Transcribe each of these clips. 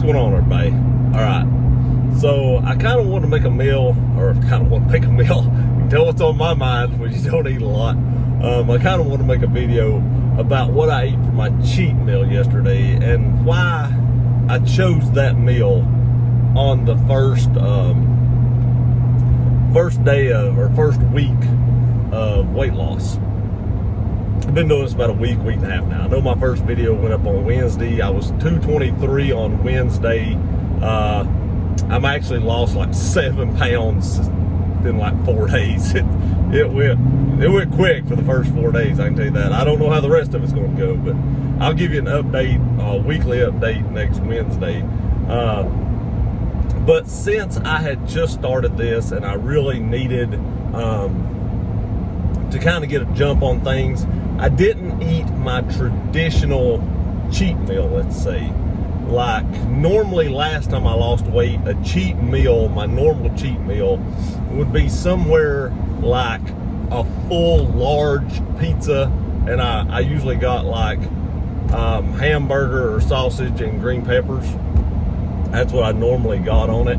What's going on, everybody? All right, so I kind of want to make a meal, or kind of want to make a meal. You can tell what's on my mind when you don't eat a lot. I kind of want to make a video about what I ate for my cheat meal yesterday and why I chose that meal on the first day of, or first week of weight loss. I've been doing this about a week and a half now. I know my first video went up on Wednesday. I was 223 on Wednesday. I'm actually lost like 7 pounds in like 4 days. It went quick for the first 4 days, I can tell you that. I don't know how the rest of it's going to go, but I'll give you an update, a weekly update next Wednesday. But since I had just started this and I really needed to kind of get a jump on things, I didn't eat my traditional cheat meal, let's say. Like normally last time I lost weight, a cheat meal, my normal cheat meal would be somewhere like a full large pizza, and I usually got like hamburger or sausage and green peppers. That's what I normally got on it,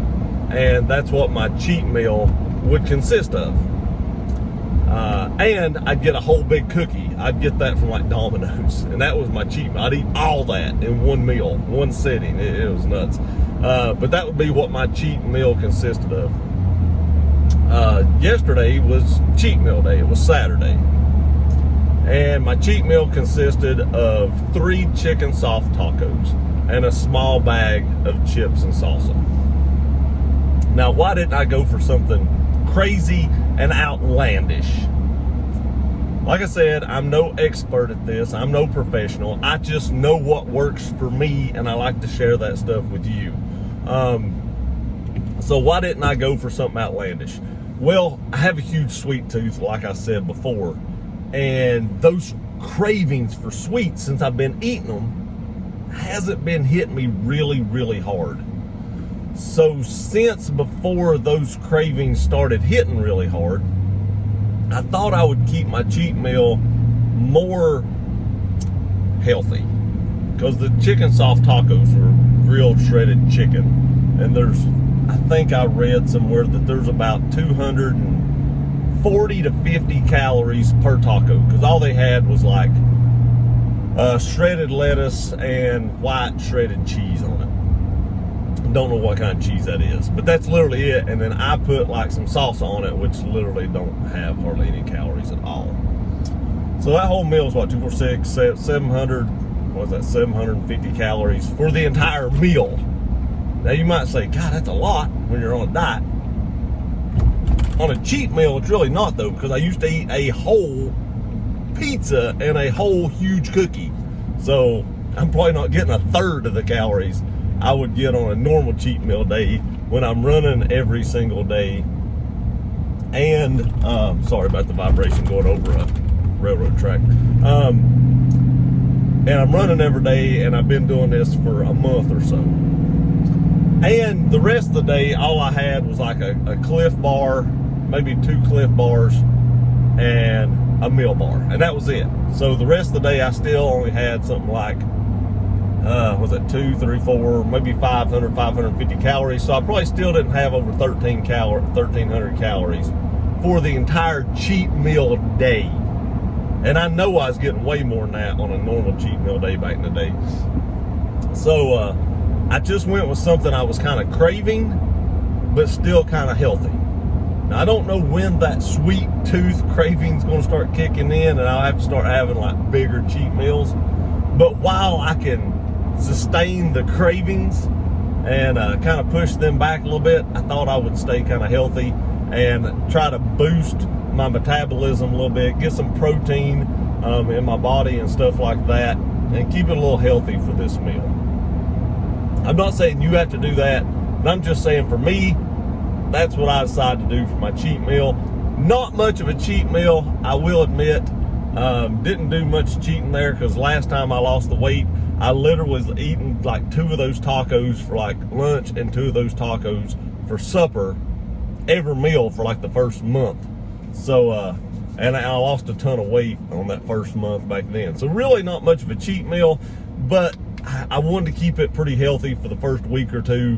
and that's what my cheat meal would consist of. And I'd get a whole big cookie. I'd get that from like Domino's, and that was my cheat meal. I'd eat all that in one meal, one sitting. It was nuts. But that would be what my cheat meal consisted of. Yesterday was cheat meal day. It was Saturday. And my cheat meal consisted of 3 chicken soft tacos and a small bag of chips and salsa. Now, why didn't I go for something crazy and outlandish? Like I said, I'm no expert at this. I'm no professional. I just know what works for me, and I like to share that stuff with you. So why didn't I go for something outlandish? Well, I have a huge sweet tooth, like I said before, and those cravings for sweets, since I've been eating them, hasn't been hitting me really, really hard. So since before those cravings started hitting really hard, I thought I would keep my cheat meal more healthy, because the chicken soft tacos are grilled shredded chicken, and I think I read somewhere that there's about 240 to 50 calories per taco, because all they had was like shredded lettuce and white shredded cheese on it. Don't know what kind of cheese that is, but that's literally it. And then I put like some salsa on it, which literally don't have hardly any calories at all. So that whole meal is what, 246, 700, what was that, 750 calories for the entire meal. Now you might say, God, that's a lot when you're on a diet. On a cheat meal, it's really not though, because I used to eat a whole pizza and a whole huge cookie. So I'm probably not getting a third of the calories I would get on a normal cheat meal day when I'm running every single day. And sorry about the vibration going over a railroad track. And I'm running every day, and I've been doing this for a month or so. And the rest of the day, all I had was like a Cliff Bar, maybe 2 Cliff Bars, and a meal bar, and that was it. So the rest of the day, I still only had something like was it 2, 3, 4, maybe 500, 550 calories. So I probably still didn't have over 1,300 calories for the entire cheat meal day. And I know I was getting way more than that on a normal cheat meal day back in the day. So I just went with something I was kind of craving, but still kind of healthy. Now, I don't know when that sweet tooth craving's going to start kicking in, and I'll have to start having like bigger cheat meals. But while I can sustain the cravings and kind of push them back a little bit, I thought I would stay kind of healthy and try to boost my metabolism a little bit, get some protein in my body and stuff like that, and keep it a little healthy for this meal. I'm not saying you have to do that, but I'm just saying for me, that's what I decided to do for my cheat meal. Not much of a cheat meal, I will admit. Didn't do much cheating there, because last time I lost the weight, I literally was eating like 2 of those tacos for like lunch and 2 of those tacos for supper every meal for like the first month. So and I lost a ton of weight on that first month back then. So really not much of a cheat meal, but I wanted to keep it pretty healthy for the first week or two,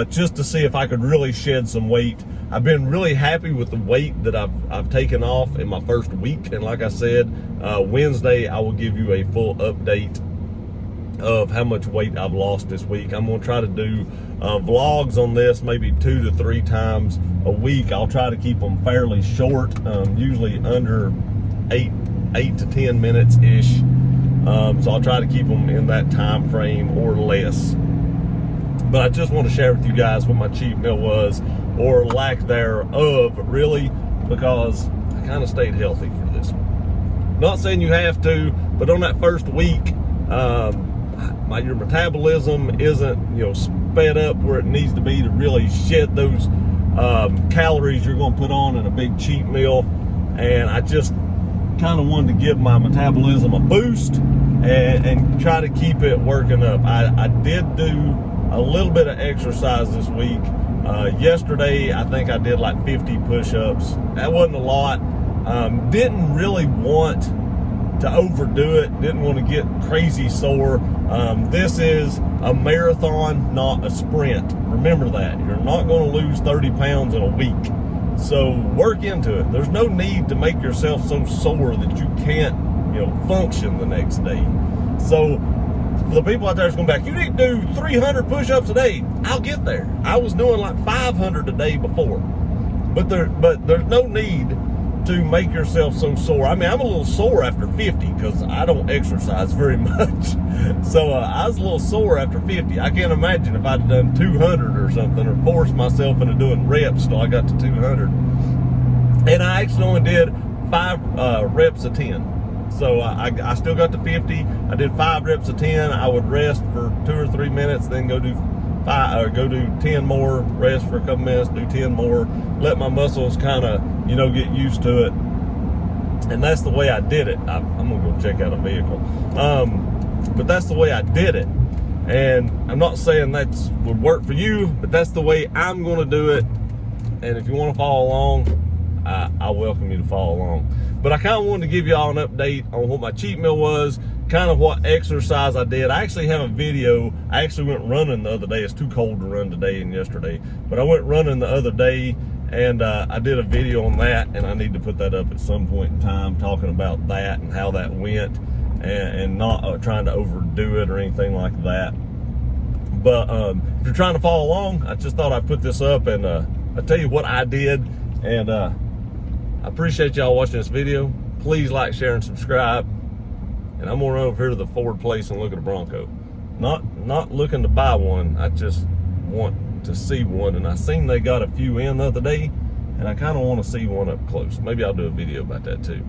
just to see if I could really shed some weight. I've been really happy with the weight that I've taken off in my first week. And like I said, Wednesday, I will give you a full update of how much weight I've lost this week. I'm going to try to do vlogs on this maybe 2 to 3 times a week. I'll try to keep them fairly short, usually under 8 to 10 minutes ish. So I'll try to keep them in that time frame or less. But I just want to share with you guys what my cheat meal was, or lack thereof, really, because I kind of stayed healthy for this one. Not saying you have to, but on that first week, your metabolism isn't sped up where it needs to be to really shed those calories you're going to put on in a big cheat meal. And I just kind of wanted to give my metabolism a boost and try to keep it working up. I did do a little bit of exercise this week. Yesterday, I think I did like 50 push-ups. That wasn't a lot. Didn't really want to overdo it. Didn't want to get crazy sore. This is a marathon, not a sprint. Remember that. You're not going to lose 30 pounds in a week. So work into it. There's no need to make yourself so sore that you can't, function the next day. So for the people out there that's going back, you need to do 300 push-ups a day. I'll get there. I was doing like 500 a day before. But there's no need to make yourself so sore. I mean, I'm a little sore after 50 because I don't exercise very much. So I was a little sore after 50. I can't imagine if I'd have done 200 or something, or forced myself into doing reps till I got to 200. And I actually only did 5 reps of 10. So I still got to 50. I did 5 reps of 10. I would rest for 2 or 3 minutes, then go do 10 more, rest for a couple minutes, do 10 more, let my muscles kind of, get used to it. And that's the way I did it. I'm gonna go check out a vehicle. But that's the way I did it. And I'm not saying that would work for you, but that's the way I'm gonna do it. And if you want to follow along, I welcome you to follow along. But I kind of wanted to give you all an update on what my cheat meal was, kind of what exercise I did. I actually have a video. I actually went running the other day. It's too cold to run today and yesterday, but I went running the other day, and I did a video on that, and I need to put that up at some point in time, talking about that and how that went, and not trying to overdo it or anything like that. But if you're trying to follow along, I just thought I'd put this up and I'll tell you what I did. And I appreciate y'all watching this video. Please like, share, and subscribe. And I'm gonna run over here to the Ford place and look at a Bronco. Not looking to buy one. I just want to see one. And I seen they got a few in the other day, and I kind of want to see one up close. Maybe I'll do a video about that too.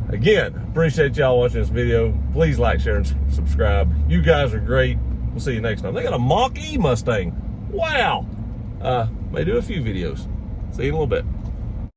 Again, appreciate y'all watching this video. Please like, share, and subscribe. You guys are great. We'll see you next time. They got a Mach-E Mustang. Wow. May do a few videos. See you in a little bit.